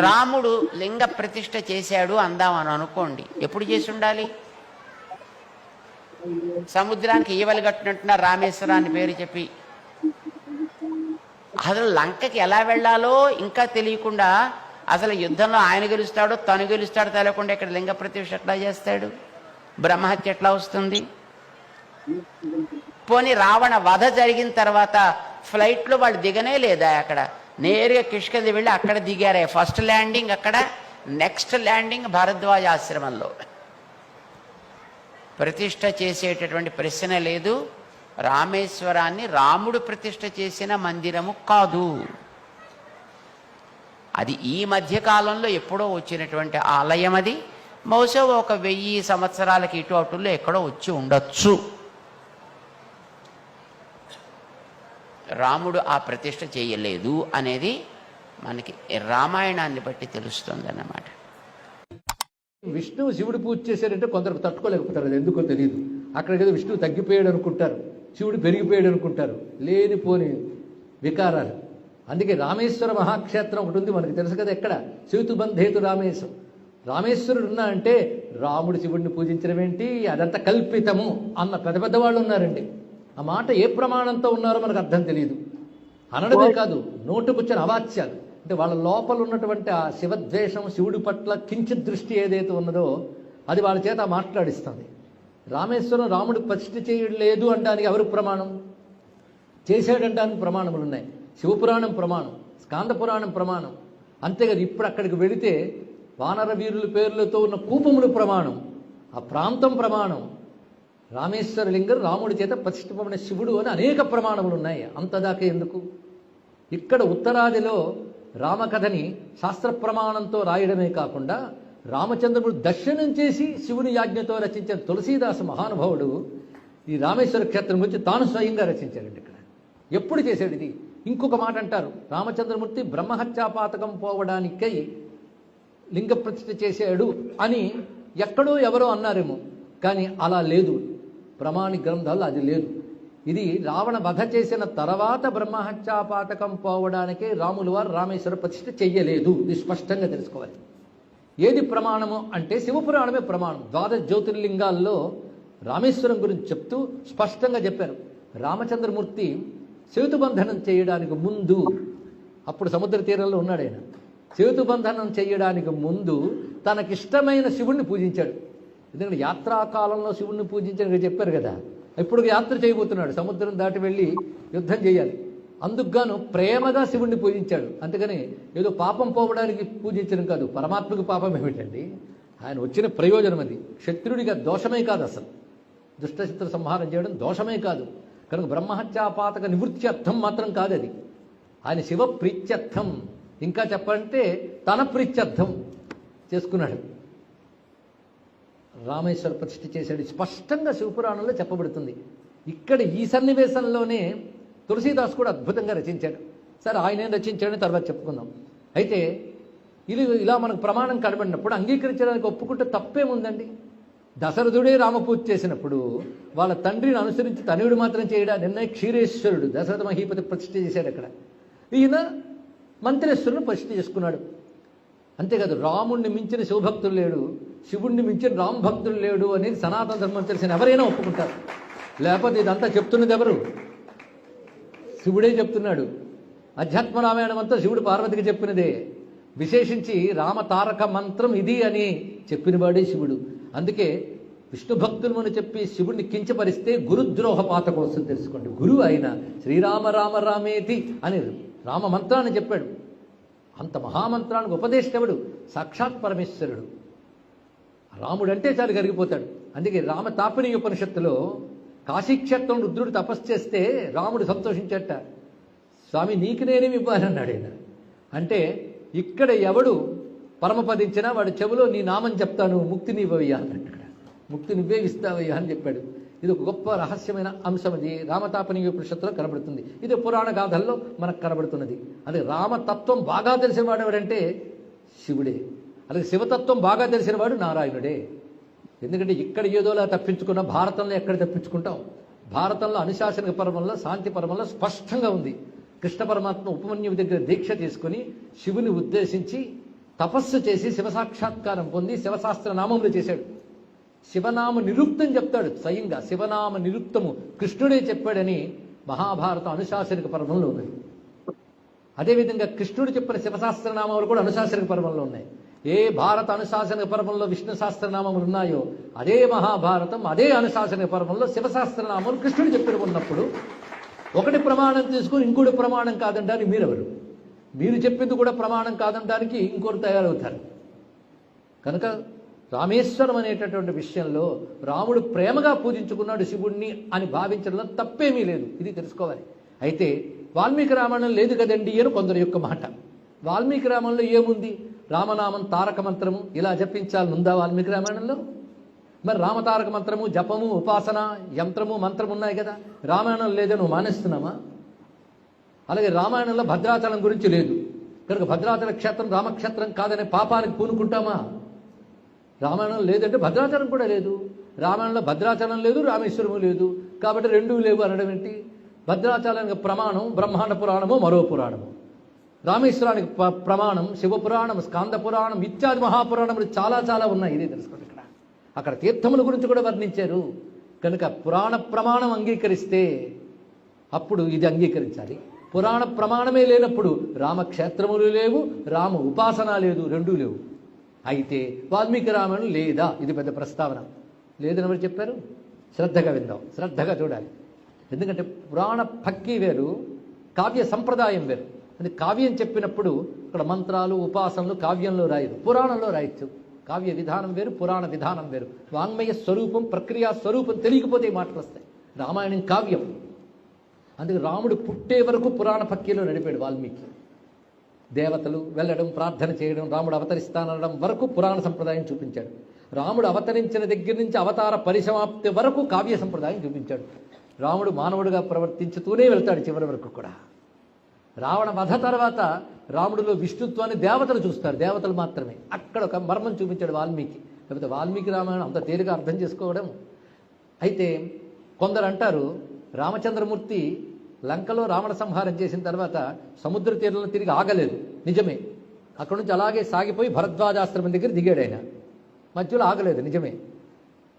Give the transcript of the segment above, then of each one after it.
రాముడు లింగ ప్రతిష్ఠ చేశాడు అందామని అనుకోండి, ఎప్పుడు చేసి ఉండాలి? సముద్రానికి ఈవలి కట్టినట్టున్న రామేశ్వరాన్ని పేరు చెప్పి అసలు లంకకి ఎలా వెళ్ళాలో ఇంకా తెలియకుండా, అసలు యుద్ధంలో ఆయన గెలుస్తాడో తను గెలుస్తాడో తెలియకుండా ఇక్కడ లింగ ప్రతిష్ఠ ఎట్లా చేస్తాడు? బ్రహ్మహత్య ఎట్లా వస్తుంది? పోనీ రావణ వధ జరిగిన తర్వాత ఫ్లైట్లో వాళ్ళు దిగనే లేదా? అక్కడ నేరుగా కిష్కింద వెళ్ళి అక్కడ దిగారే. ఫస్ట్ ల్యాండింగ్ అక్కడ, నెక్స్ట్ ల్యాండింగ్ భారద్వాజ ఆశ్రమంలో. ప్రతిష్ఠ చేసేటటువంటి ప్రశ్న లేదు. రామేశ్వరాన్ని రాముడు ప్రతిష్ఠ చేసిన మందిరము కాదు. అది ఈ మధ్యకాలంలో ఎప్పుడో వచ్చినటువంటి ఆలయం. అది బహుశా ఒక 1000 సంవత్సరాలకి ఇటు అటుల్లో ఎక్కడో వచ్చి ఉండొచ్చు. రాముడు ఆ ప్రతిష్ఠ చేయలేదు అనేది మనకి రామాయణాన్ని బట్టి తెలుస్తుంది అన్నమాట. విష్ణువు శివుడు పూజ చేశారంటే కొందరు తట్టుకోలేకపోతారు, అది ఎందుకో తెలియదు. అక్కడికి విష్ణువు తగ్గిపోయాడు అనుకుంటారు, శివుడు పెరిగిపోయాడు అనుకుంటారు. లేనిపోని వికారాలు. అందుకే రామేశ్వర మహాక్షేత్రం ఒకటి ఉంది, మనకు తెలుసు కదా. ఎక్కడ? సేతుబంధేతు రామేశ్వరం. రామేశ్వరుడు ఉన్నా అంటే రాముడు శివుడిని పూజించడం ఏంటి, అదంతా కల్పితము అన్న పెద్ద పెద్ద వాళ్ళు ఉన్నారండి. ఆ మాట ఏ ప్రమాణంతో ఉన్నారో మనకు అర్థం తెలియదు. అనడమే కాదు, నోటుకొచ్చిన అవాచ్యాలు. అంటే వాళ్ళ లోపల ఉన్నటువంటి ఆ శివద్వేషం, శివుడి పట్ల కించిత్ దృష్టి ఏదైతే ఉన్నదో అది వాళ్ళ చేత మాట్లాడిస్తుంది. రామేశ్వరం రాముడు ప్రతిష్ఠ చేయలేదు అనడానికి ఎవరు ప్రమాణం? చేశాడంటానికి ప్రమాణములు ఉన్నాయి. శివపురాణం ప్రమాణం, స్కాంద పురాణం ప్రమాణం. అంతేకాదు ఇప్పుడు అక్కడికి వెళితే వానర వీరుల పేర్లతో ఉన్న కూపములు ప్రమాణం, ఆ ప్రాంతం ప్రమాణం. రామేశ్వర లింగం రాముడి చేత ప్రతిష్ఠితమైన శివుడు అని అనేక ప్రమాణములు ఉన్నాయి. అంతదాకా ఎందుకు? ఇక్కడ ఉత్తరాదిలో రామకథని శాస్త్ర ప్రమాణంతో రాయడమే కాకుండా రామచంద్రుడు దర్శనం చేసి శివుని యాజ్ఞతో రచించిన తులసీదాస మహానుభావుడు ఈ రామేశ్వర క్షేత్రం గురించి తాను స్వయంగా రచించాడండి. ఇక్కడ ఎప్పుడు చేశాడు ఇది? ఇంకొక మాట అంటారు, రామచంద్రమూర్తి బ్రహ్మహత్యాపాతకం పోవడానికై లింగ ప్రతిష్ఠ చేశాడు అని ఎక్కడో ఎవరో అన్నారేమో, కానీ అలా లేదు. ప్రమాణి గ్రంథాలు అది లేదు. ఇది రావణ వధ చేసిన తర్వాత బ్రహ్మహత్యాపాతకం పోవడానికే రాములు వారు రామేశ్వర ప్రతిష్ఠ చెయ్యలేదు. ఇది స్పష్టంగా తెలుసుకోవాలి. ఏది ప్రమాణము అంటే శివపురాణమే ప్రమాణం. 12 జ్యోతిర్లింగాల్లో రామేశ్వరం గురించి చెప్తూ స్పష్టంగా చెప్పారు. రామచంద్రమూర్తి సేతుబంధనం చేయడానికి ముందు, అప్పుడు సముద్ర తీరంలో ఉన్నాడు ఆయన, సేతుబంధనం చేయడానికి ముందు తనకిష్టమైన శివుణ్ణి పూజించాడు. ఎందుకంటే యాత్రాకాలంలో శివుణ్ణి పూజించాడు చెప్పారు కదా. ఇప్పుడు యాత్ర చేయబోతున్నాడు, సముద్రం దాటి వెళ్ళి యుద్ధం చేయాలి. అందుకుగాను ప్రేమగా శివుణ్ణి పూజించాడు. అందుకని ఏదో పాపం పోవడానికి పూజించడం కాదు. పరమాత్మకు పాపం ఏమిటండి? ఆయన వచ్చిన ప్రయోజనం అది. క్షత్రుడిగా దోషమే కాదు, అసలు దుష్టచిత్ర సంహారం చేయడం దోషమే కాదు. కనుక బ్రహ్మహత్యాపాతక నివృత్త్యర్థం మాత్రం కాదు అది. ఆయన శివ ప్రీత్యర్థం, ఇంకా చెప్పాలంటే తన ప్రీత్యర్థం చేసుకున్నాడు. రామేశ్వర ప్రతిష్ఠ చేశాడు. స్పష్టంగా శివపురాణంలో చెప్పబడుతుంది. ఇక్కడ ఈ సన్నివేశంలోనే తులసీదాస్ కూడా అద్భుతంగా రచించాడు. సరే, ఆయన ఏం రచించాడని తర్వాత చెప్పుకుందాం. అయితే ఇది ఇలా మనకు ప్రమాణం కనబడినప్పుడు అంగీకరించడానికి ఒప్పుకుంటే తప్పేముందండి? దశరథుడే రామపూజ చేసినప్పుడు వాళ్ళ తండ్రిని అనుసరించి తనయుడు మాత్రం చేయడా? నిన్న క్షీరేశ్వరుడు దశరథ మహీపతి ప్రతిష్ఠ చేశాడు. అక్కడ ఈయన మంత్రేశ్వరుని ప్రతిష్ఠ చేసుకున్నాడు. అంతేకాదు, రాముణ్ణి మించిన శివభక్తులు లేడు, శివుణ్ణి మించిన రామభక్తులు లేడు అనేది సనాతన ధర్మం తెలిసిన ఎవరైనా ఒప్పుకుంటారు. లేకపోతే ఇదంతా చెప్తున్నది ఎవరు? శివుడే చెప్తున్నాడు. అధ్యాత్మ రామాయణం అంతా శివుడు పార్వతికి చెప్పినదే. విశేషించి రామ తారక మంత్రం ఇది అని చెప్పినవాడే శివుడు. అందుకే విష్ణు భక్తులను చెప్పి శివుడిని కించపరిస్తే గురుద్రోహ పాతకం వస్తుంది తెలుసుకోండి. గురువు ఆయన శ్రీరామ రామ రామేతి అని రామ మంత్రాన్ని చెప్పాడు. అంత మహామంత్రానికి ఉపదేశించబడు సాక్షాత్ పరమేశ్వరుడు. రాముడు అంటే చాలు కరిగిపోతాడు. అందుకే రామ తాపిని ఉపనిషత్తులో కాశీక్షేత్రం రుద్రుడు తపస్సు చేస్తే రాముడు సంతోషించట. స్వామి నీకు నేనేమి ఇవ్వాలన్నాడు ఆయన. అంటే ఇక్కడ ఎవడు పరమపదించినా వాడు చెవులో నీ నామం చెప్తాను, ముక్తి నీవయ్యా అన్నట్టు. ముక్తి నువ్వే ఇస్తావయ్యా అని చెప్పాడు. ఇది ఒక గొప్ప రహస్యమైన అంశం. అది రామతాపని ఉపనిషత్తులో కనబడుతుంది. ఇది పురాణ గాథల్లో మనకు కనబడుతున్నది. అదే రామతత్వం బాగా తెలిసిన వాడు ఎవడంటే శివుడే. అలాగే శివతత్వం బాగా తెలిసిన వాడు నారాయణుడే. ఎందుకంటే ఇక్కడ ఏదోలా తప్పించుకున్నా భారతంలో ఎక్కడ తప్పించుకుంటాం? భారతంలో అనుశాసనిక పర్వంలో, శాంతి పర్వంలో స్పష్టంగా ఉంది. కృష్ణ పరమాత్మ ఉపమన్యువు దగ్గర దీక్ష తీసుకుని శివుని ఉద్దేశించి తపస్సు చేసి శివసాక్షాత్కారం పొంది శివశాస్త్ర నామములు చేశాడు. శివనామ నిరుక్తం చెప్తాడు స్వయంగా. శివనామ నిరుక్తము కృష్ణుడే చెప్పాడని మహాభారత అనుశాసనిక పర్వంలో ఉన్నది. అదేవిధంగా కృష్ణుడు చెప్పిన శివశాస్త్రనామాలు కూడా అనుశాసనిక పర్వంలో ఉన్నాయి. ఏ భారత అనుశాసనిక పర్వంలో విష్ణు శాస్త్రనామములు ఉన్నాయో అదే మహాభారతం, అదే అనుశాసనిక పర్వంలో శివశాస్త్రనామాలు కృష్ణుడు చెప్పిన ఉన్నప్పుడు ఒకటి ప్రమాణం తీసుకుని ఇంకోటి ప్రమాణం కాదంటానికి మీరెవరు? మీరు చెప్పింది కూడా ప్రమాణం కాదనడానికి ఇంకోరు తయారవుతారు. కనుక రామేశ్వరం అనేటటువంటి విషయంలో రాముడు ప్రేమగా పూజించుకున్నాడు శివుణ్ణి అని భావించడంలో తప్పేమీ లేదు. ఇది తెలుసుకోవాలి. అయితే వాల్మీకి రామాయణం లేదు కదండి అని కొందరి యొక్క మాట. వాల్మీకి రామాయణంలో ఏముంది? రామనామం తారక మంత్రము ఇలా జపించాలని ఉందా వాల్మీకి రామాయణంలో? మరి రామతారక మంత్రము, జపము, ఉపాసన, యంత్రము, మంత్రము ఉన్నాయి కదా. రామాయణం లేదని నువ్వు మానేస్తున్నామా? అలాగే రామాయణంలో భద్రాచలం గురించి లేదు కనుక భద్రాచల క్షేత్రం రామక్షేత్రం కాదనే పాపానికి పూనుకుంటామా? రామాయణం లేదంటే భద్రాచలం కూడా లేదు. రామాయణంలో భద్రాచలం లేదు, రామేశ్వరము లేదు, కాబట్టి రెండూ లేవు అనడం ఏంటి? భద్రాచలానికి ప్రమాణం బ్రహ్మాండ పురాణము, మరో పురాణము. రామేశ్వరానికి ప్రమాణం శివపురాణం, స్కాంద పురాణం ఇత్యాది మహాపురాణములు చాలా చాలా ఉన్నాయి. ఇదే తెలుసుకోండి. ఇక్కడ అక్కడ తీర్థముల గురించి కూడా వర్ణించారు. కనుక పురాణ ప్రమాణం అంగీకరిస్తే అప్పుడు ఇది అంగీకరించాలి. పురాణ ప్రమాణమే లేనప్పుడు రామక్షేత్రములు లేవు, రామ ఉపాసన లేదు, రెండూ లేవు. అయితే వాల్మీకి రామాయణం లేదా? ఇది పెద్ద ప్రస్తావన. లేదని ఎవరు చెప్పారు? శ్రద్ధగా విందాం, శ్రద్ధగా చూడాలి. ఎందుకంటే పురాణ భక్తి వేరు, కావ్య సంప్రదాయం వేరు. అది కావ్యం చెప్పినప్పుడు ఇక్కడ మంత్రాలు ఉపాసనలు కావ్యంలో రాయరు, పురాణంలో రాయొచ్చు. కావ్య విధానం వేరు, పురాణ విధానం వేరు. వాంగ్మయ స్వరూపం, ప్రక్రియా స్వరూపం తెలియకపోతే ఈ మాటలు వస్తాయి. రామాయణం కావ్యం. అందుకే రాముడు పుట్టే వరకు పురాణ పక్కిలో నడిపాడు వాల్మీకి. దేవతలు వెళ్ళడం, ప్రార్థన చేయడం, రాముడు అవతరిస్తానడం వరకు పురాణ సంప్రదాయం చూపించాడు. రాముడు అవతరించిన దగ్గర నుంచి అవతార పరిసమాప్తి వరకు కావ్య సంప్రదాయం చూపించాడు. రాముడు మానవుడిగా ప్రవర్తించుతూనే వెళ్తాడు చివరి వరకు కూడా. రావణ వధ తర్వాత రాముడిలో విష్ణుత్వాన్ని దేవతలు చూస్తారు, దేవతలు మాత్రమే. అక్కడ ఒక మర్మం చూపించాడు వాల్మీకి. లేకపోతే వాల్మీకి రామాయణం అంత తేలిగా అర్థం చేసుకోవడం. అయితే కొందరు అంటారు రామచంద్రమూర్తి లంకలో రావణ సంహారం చేసిన తర్వాత సముద్ర తీరంలో తిరిగి ఆగలేదు. నిజమే. అక్కడ నుంచి అలాగే సాగిపోయి భరద్వాజాశ్రమం దగ్గర దిగాడు ఆయన. మధ్యలో ఆగలేదు, నిజమే.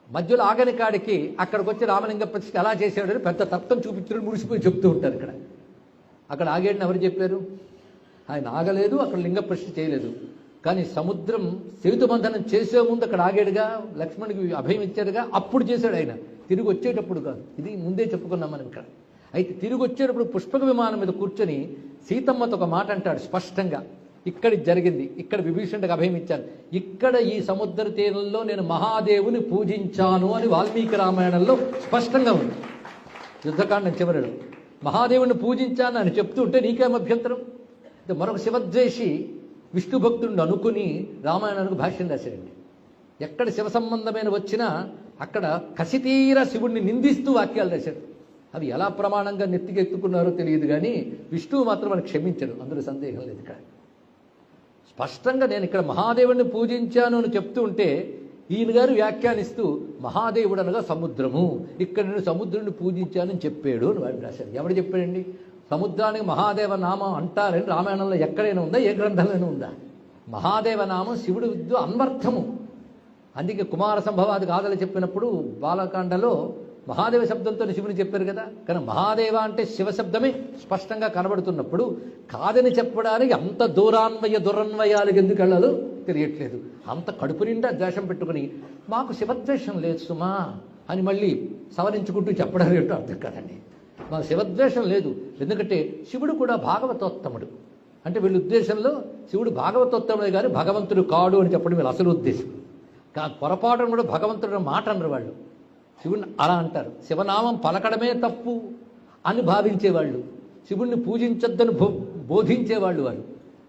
మధ్యలో ఆగని కాడికి అక్కడికి వచ్చి రామలింగ ప్రతిష్ఠ ఎలా చేశాడని పెద్ద తత్వం చూపించడం ముడిసిపోయి చెప్తూ ఉంటారు. ఇక్కడ అక్కడ ఆగాడని ఎవరు చెప్పారు? ఆయన ఆగలేదు, అక్కడ లింగ ప్రతిష్ఠ చేయలేదు. కానీ సముద్రం సేతుబంధనం చేసే ముందు అక్కడ ఆగాడుగా, లక్ష్మణుడికి అభయం ఇచ్చాడుగా, అప్పుడు చేశాడు ఆయన. తిరిగి వచ్చేటప్పుడు కాదు. ఇది ముందే చెప్పుకున్నాం మనం ఇక్కడ. అయితే తిరిగి వచ్చేటప్పుడు పుష్పక విమానం మీద కూర్చొని సీతమ్మతో ఒక మాట అంటాడు స్పష్టంగా. ఇక్కడ జరిగింది, ఇక్కడ విభీషణుడికి అభయం ఇచ్చాను, ఇక్కడ ఈ సముద్ర తీరంలో నేను మహాదేవుని పూజించాను అని వాల్మీకి రామాయణంలో స్పష్టంగా ఉంది. యుద్ధకాండం చివరిలో మహాదేవుని పూజించాను అని చెప్తూ ఉంటే నీకేం అభ్యంతరం? మరొక శివద్వేషి విష్ణు భక్తుడిని అనుకుని రామాయణానికి భాష్యం రాశాడండి. ఎక్కడ శివ సంబంధమైన వచ్చినా అక్కడ కసితీర శివుణ్ణి నిందిస్తూ వాక్యాలు రాశాడు. అవి ఎలా ప్రమాణంగా నెత్తికెత్తుకున్నారో తెలియదు, కానీ విష్ణువు మాత్రం మనకు క్షమించడు, అందులో సందేహం లేదు. ఇక్కడ స్పష్టంగా నేను ఇక్కడ మహాదేవుడిని పూజించాను అని చెప్తూ ఉంటే ఈయన గారు వ్యాఖ్యానిస్తూ మహాదేవుడు అనగా సముద్రము, ఇక్కడ నేను సముద్రుడిని పూజించానని చెప్పాడు అని వాడు రాశాడు. ఎవడు చెప్పాడండి? సముద్రానికి మహాదేవ నామం అంటారని రామాయణంలో ఎక్కడైనా ఉందా? ఏ గ్రంథంలోనే ఉందా? మహాదేవ నామం శివుడు విద్యు అన్వర్థము. అందుకే కుమార సంభవాది గాథలు చెప్పినప్పుడు బాలకాండలో మహాదేవ శబ్దంతో శివుని చెప్పారు కదా. కానీ మహాదేవ అంటే శివ శబ్దమే స్పష్టంగా కనబడుతున్నప్పుడు కాదని చెప్పడానికి అంత దురన్వయాలకు ఎందుకు వెళ్ళాలో తెలియట్లేదు. అంత కడుపు నిండా ద్వేషం పెట్టుకుని మాకు శివద్వేషం లేదు సుమా అని మళ్ళీ సవరించుకుంటూ చెప్పడం ఏంటో అర్థం కాదండి. మాకు శివద్వేషం లేదు, ఎందుకంటే శివుడు కూడా భాగవతోత్తముడు. అంటే వీళ్ళ ఉద్దేశంలో శివుడు భాగవతోత్తముడే కానీ భగవంతుడు కాడు అని చెప్పడం వీళ్ళ అసలు ఉద్దేశం. పొరపాటును కూడా భగవంతుడు మాట అనరు వాళ్ళు. శివుడిని అలా అంటారు. శివనామం పలకడమే తప్పు అని భావించేవాళ్ళు, శివుణ్ణి పూజించొద్దని బోధించేవాళ్ళు వాళ్ళు.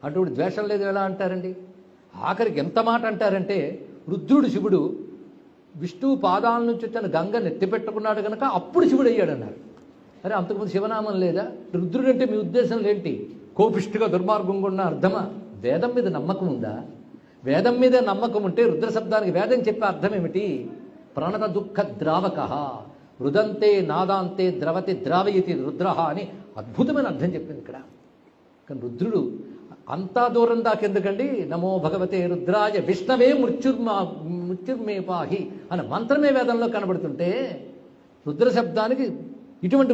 అటువంటి ద్వేషం లేదు ఎలా అంటారండి? ఆఖరికి ఎంత మాట అంటారంటే రుద్రుడు శివుడు విష్ణువు పాదాల నుంచి తన గంగ నెత్తిపెట్టుకున్నాడు కనుక అప్పుడు శివుడు అయ్యాడన్నారు. అరే అంతకుముందు శివనామం లేదా? రుద్రుడు అంటే మీ ఉద్దేశం ఏంటి? కోపిష్టిగా దుర్మార్గంగా ఉన్న అర్థమా? వేదం మీద నమ్మకం ఉందా? వేదం మీద నమ్మకం ఉంటే రుద్ర శబ్దానికి వేదం చెప్పే అర్థం ఏమిటి? ప్రణత దుఃఖ ద్రావక రుదంతే నాదాంతే ద్రవతి ద్రావయతి రుద్ర అని అద్భుతమైన అర్థం చెప్పింది ఇక్కడ. కానీ రుద్రుడు అంతా దూరం దాకెందుకండి, నమో భగవతే రుద్రాయ విష్ణవే మృత్యుర్మే పాహి అనే మంత్రమే వేదంలో కనబడుతుంటే రుద్ర శబ్దానికి ఇటువంటి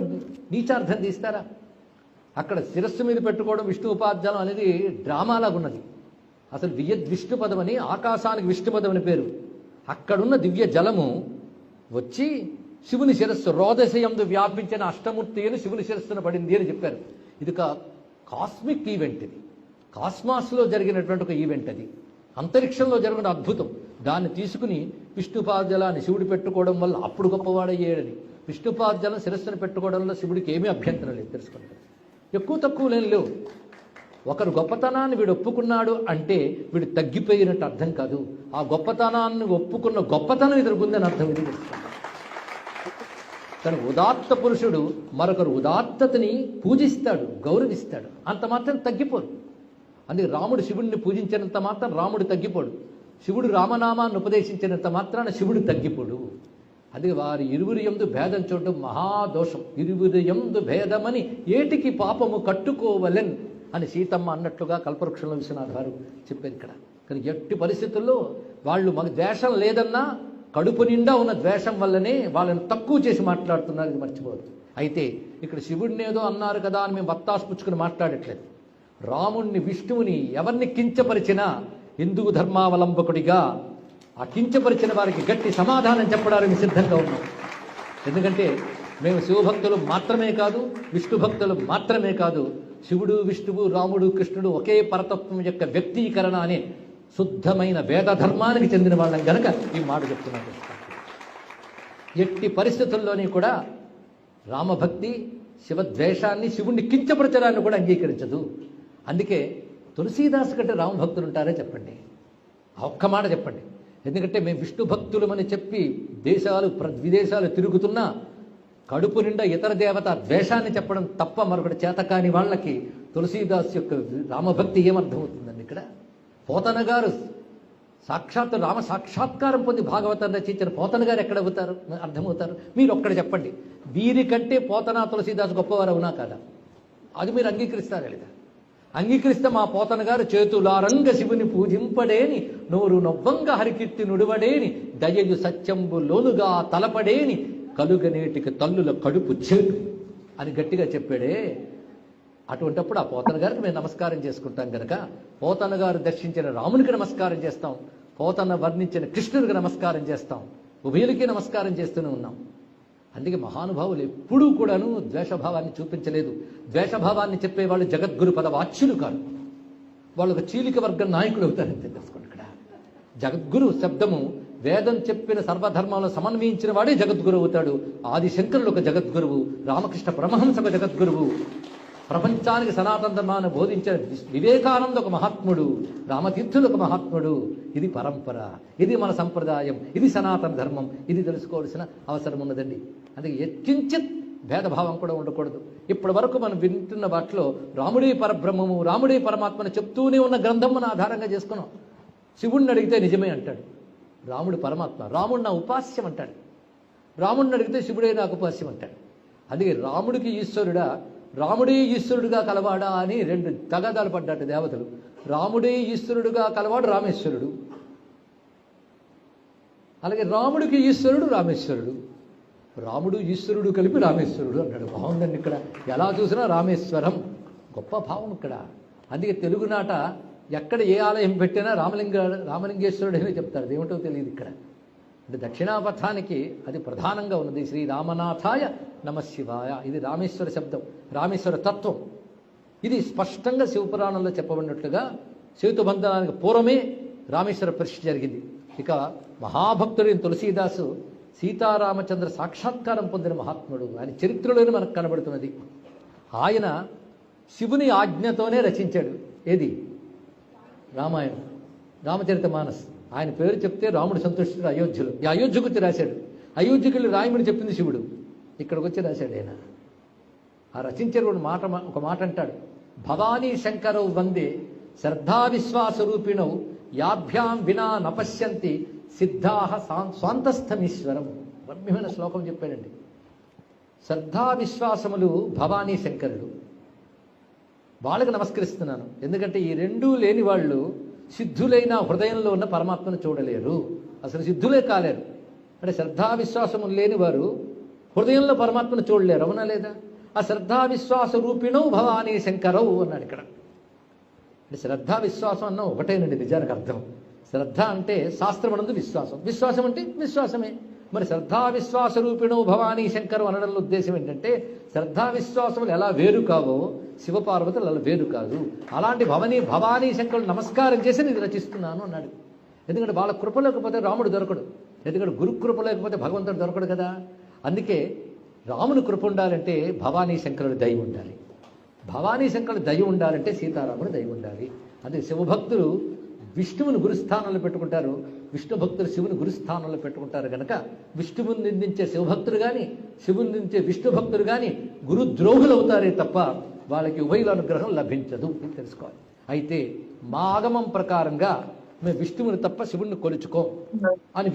నీచార్థం తీస్తారా? అక్కడ శిరస్సు మీద పెట్టుకోవడం విష్ణు ఉపాధ్యాయం అనేది డ్రామాలాగున్నది. అసలు విష్ణుపదం అని, ఆకాశానికి విష్ణుపదం అని పేరు. అక్కడున్న దివ్య జలము వచ్చి శివుని శిరస్సు రోదశయందు వ్యాపించిన అష్టమూర్తి అని శివుని శిరస్సును పడింది అని చెప్పారు. ఇది కాస్మిక్ ఈవెంట్, ఇది కాస్మాస్లో జరిగినటువంటి ఒక ఈవెంట్, అది అంతరిక్షంలో జరిగిన అద్భుతం. దాన్ని తీసుకుని విష్ణుపాదజలాన్ని శివుడు పెట్టుకోవడం వల్ల అప్పుడు గొప్పవాడయ్యాడని. విష్ణుపాదజలం శిరస్సును పెట్టుకోవడంలో శివుడికి ఏమీ అభ్యంతరం లేదు, తెలుసుకుంటారు. ఎక్కువ తక్కువ లేవు. ఒకరు గొప్పతనాన్ని వీడు ఒప్పుకున్నాడు అంటే వీడు తగ్గిపోయినట్టు అర్థం కాదు. ఆ గొప్పతనాన్ని ఒప్పుకున్న గొప్పతనం ఎదురుకుందని అర్థం. ఇది తెలుసుకుంటారు. కానీ ఉదాత్త పురుషుడు మరొకరు ఉదాత్తతని పూజిస్తాడు, గౌరవిస్తాడు, అంత మాత్రం తగ్గిపోడు. అందుకే రాముడు శివుడిని పూజించినంత మాత్రం రాముడు తగ్గిపోడు. శివుడు రామనామాన్ని ఉపదేశించినంత మాత్రాన శివుడు తగ్గిపోడు. అది వారి ఇరువురి యందు భేదం చూడడం మహాదోషం. ఇరువురి యందు భేదమని ఏటికి పాపము కట్టుకోవలెన్ అని సీతమ్మ అన్నట్లుగా కల్పవృక్షంలో విశ్వనాథ్ గారు చెప్పారు ఇక్కడ. కానీ ఎట్టి పరిస్థితుల్లో వాళ్ళు మాకు ద్వేషం లేదన్నా కడుపు నిండా ఉన్న ద్వేషం వల్లనే వాళ్ళని తక్కువ చేసి మాట్లాడుతున్నారు, ఇది మర్చిపోవద్దు. అయితే ఇక్కడ శివుడిని ఏదో అన్నారు కదా అని మేము బత్తాసు పుచ్చుకుని మాట్లాడట్లేదు. రాముణ్ణి విష్ణువుని ఎవరిని కించపరిచినా హిందూ ధర్మావలంబకుడిగా ఆ కించపరిచిన వారికి గట్టి సమాధానం చెప్పడానికి సిద్ధంగా ఉన్నాం. ఎందుకంటే మేము శివభక్తులు మాత్రమే కాదు, విష్ణు భక్తులు మాత్రమే కాదు, శివుడు విష్ణువు రాముడు కృష్ణుడు ఒకే పరతత్వం యొక్క వ్యక్తీకరణ అనే శుద్ధమైన వేద ధర్మానికి చెందిన వాళ్ళం గనక ఈ మాట చెప్తున్నాను. ఎట్టి పరిస్థితుల్లోని కూడా రామభక్తి శివద్వేషాన్ని, శివుణ్ణి కించపరచడాన్ని కూడా అంగీకరించదు. అందుకే తులసీదాస్ కంటే రామభక్తులు ఉంటారే చెప్పండి, ఒక్క మాట చెప్పండి. ఎందుకంటే మేము విష్ణు భక్తులమని చెప్పి విదేశాలు తిరుగుతున్నా కడుపు నిండా ఇతర దేవత ద్వేషాన్ని చెప్పడం తప్ప మరొకటి చేతకాని వాళ్ళకి తులసీదాస్ యొక్క రామభక్తి ఏమర్థమవుతుందండి? ఇక్కడ పోతన గారు సాక్షాత్ రామ సాక్షాత్కారం పొంది భాగవతాన్ని రచించిన పోతన గారు ఎక్కడ అవుతారు, అర్థమవుతారు? మీరు ఒక్కడ చెప్పండి, వీరికంటే పోతన తులసీదాస్ గొప్పవారు అవునా కాదా? అది మీరు అంగీకరిస్తారా లేదా? అంగీకరిస్తే మా పోతన గారు చేతులారంగ శివుని పూజింపడేని, నోరు నొవ్వంగ హరికీర్తి నుడివడేని, దయయు సత్యంబు లోనుగా తలపడేని, కలుగనేటికి తల్లుల కడుపు చేటు అని గట్టిగా చెప్పాడే. అటువంటిప్పుడు ఆ పోతన గారికి మేము నమస్కారం చేసుకుంటాం కనుక పోతన గారు దర్శించిన రామునికి నమస్కారం చేస్తాం, పోతన వర్ణించిన కృష్ణుడికి నమస్కారం చేస్తాం, ఉభయులకి నమస్కారం చేస్తూనే ఉన్నాం. అందుకే మహానుభావులు ఎప్పుడూ కూడాను ద్వేషభావాన్ని చూపించలేదు. ద్వేషభావాన్ని చెప్పేవాళ్ళు జగద్గురు పద వాచ్యులు కాదు, వాళ్ళు ఒక చీలిక వర్గం నాయకులు అవుతారని తెలుసుకోండి. ఇక్కడ జగద్గురు శబ్దము వేదం చెప్పిన సర్వధర్మాలను సమన్వయించిన వాడే జగద్గురు అవుతాడు. ఆది శంకరులు ఒక జగద్గురువు, రామకృష్ణ పరమహంస ఒక జగద్గురువు, ప్రపంచానికి సనాతన ధర్మాన్ని బోధించిన వివేకానంద ఒక మహాత్ముడు, రామతీర్థులు ఒక మహాత్ముడు. ఇది పరంపర, ఇది మన సంప్రదాయం, ఇది సనాతన ధర్మం. ఇది తెలుసుకోవాల్సిన అవసరం ఉన్నదండి. అందుకే ఎత్కించిత్ భేదభావం కూడా ఉండకూడదు. ఇప్పటి వరకు మనం వింటున్న వాటిలో రాముడే పరబ్రహ్మము, రాముడే పరమాత్మని చెప్తూనే ఉన్న గ్రంథం మన ఆధారంగా చేసుకున్నాం. శివుణ్ణి అడిగితే నిజమే అంటాడు, రాముడు పరమాత్మ, రాముడు నా ఉపాస్యం అంటాడు. రాముడిని అడిగితే శివుడే నాకు ఉపాస్యం అంటాడు. అందుకే రాముడికి ఈశ్వరుడా, రాముడే ఈశ్వరుడుగా కలవాడా అని రెండు తగాదాలు పడ్డాడు దేవతలు. రాముడే ఈశ్వరుడుగా కలవాడు రామేశ్వరుడు, అలాగే రాముడికి ఈశ్వరుడు రామేశ్వరుడు, రాముడు ఈశ్వరుడు కలిపి రామేశ్వరుడు అన్నాడు. బాగుందండి. ఇక్కడ ఎలా చూసినా రామేశ్వరం గొప్ప భావం ఇక్కడ. అందుకే తెలుగునాట ఎక్కడ ఏ ఆలయం పెట్టినా రామలింగేశ్వరుడు అని చెప్తారు. అదేమిటో తెలియదు ఇక్కడ. అంటే దక్షిణాపథానికి అది ప్రధానంగా ఉన్నది. శ్రీరామనాథాయ నమశివాయ, ఇది రామేశ్వర శబ్దం, రామేశ్వర తత్వం. ఇది స్పష్టంగా శివపురాణంలో చెప్పబడినట్లుగా సేతుబంధనానికి పూర్వమే రామేశ్వర పరిస్థితి జరిగింది. ఇక మహాభక్తుడైన తులసీదాసు సీతారామచంద్ర సాక్షాత్కారం పొందిన మహాత్ముడు. ఆయన చరిత్రలోనే మనకు కనబడుతున్నది. ఆయన శివుని ఆజ్ఞతోనే రచించాడు ఏది, రామాయణం, రామచరిత మానస్. ఆయన పేరు చెప్తే రాముడు సంతోషించాడు అయోధ్యలో. ఈ అయోధ్యకు వచ్చి రాశాడు. అయోధ్యకి వెళ్ళి రాయమని చెప్పింది శివుడు, ఇక్కడికి వచ్చి రాశాడు ఆయన. ఆ రచించిన ఒక మాట అంటాడు, భవానీ శంకరౌ వందే శ్రద్ధా విశ్వాసరూపిణౌ యాభ్యాం వినా నపశ్యంతి సిద్ధాహ స్వాంతస్థమీశ్వరం. రమ్యమైన శ్లోకం చెప్పాడండి. శ్రద్ధా విశ్వాసములు భవానీ శంకరుడు. వాళ్ళకి నమస్కరిస్తున్నాను. ఎందుకంటే ఈ రెండూ లేని వాళ్ళు సిద్ధులైన హృదయంలో ఉన్న పరమాత్మను చూడలేరు, అసలు సిద్ధులే కాలేరు. అంటే శ్రద్ధా విశ్వాసములు లేని వారు హృదయంలో పరమాత్మను చూడలేరు, అవునా లేదా? ఆ శ్రద్ధా విశ్వాస రూపిణౌ భవానీ శంకరవు అన్నాడు ఇక్కడ. అంటే శ్రద్ధా విశ్వాసం అన్న ఒకటేనండి నిజానికి అర్థం. శ్రద్ధ అంటే శాస్త్రమనందు విశ్వాసం, విశ్వాసం అంటే విశ్వాసమే. మరి శ్రద్ధా విశ్వాస రూపిణో భవానీ శంకరు అనడంలో ఉద్దేశం ఏంటంటే శ్రద్ధా విశ్వాసములు ఎలా వేరు కావో శివపార్వతులు అలా వేరు కాదు. అలాంటి భవానీ శంకరులు నమస్కారం చేసి నేను రచిస్తున్నాను అన్నాడు. ఎందుకంటే వాళ్ళ కృప లేకపోతే రాముడు దొరకడు, ఎందుకంటే గురు కృప లేకపోతే భగవంతుడు దొరకడు కదా. అందుకే రాముని కృప ఉండాలంటే భవానీ శంకరుడు దయ ఉండాలి, భవానీ శంకరుడు దయ ఉండాలంటే సీతారాముడు దయ ఉండాలి. అందుకే శివభక్తులు విష్ణువుని గురుస్థానంలో పెట్టుకుంటారు, విష్ణు భక్తులు శివుని గురుస్థానంలో పెట్టుకుంటారు కనుక విష్ణువుని నిందించే శివభక్తులు కానీ శివుని నిందించే విష్ణు భక్తులు కానీ గురుద్రోహులు అవుతారే తప్ప వాళ్ళకి ఉభయుల అనుగ్రహం లభించదు, ఇది తెలుసుకోవాలి. అయితే మా ఆగమం ప్రకారంగా మేము విష్ణువుని తప్ప శివుణ్ణి కొలుచుకోం అని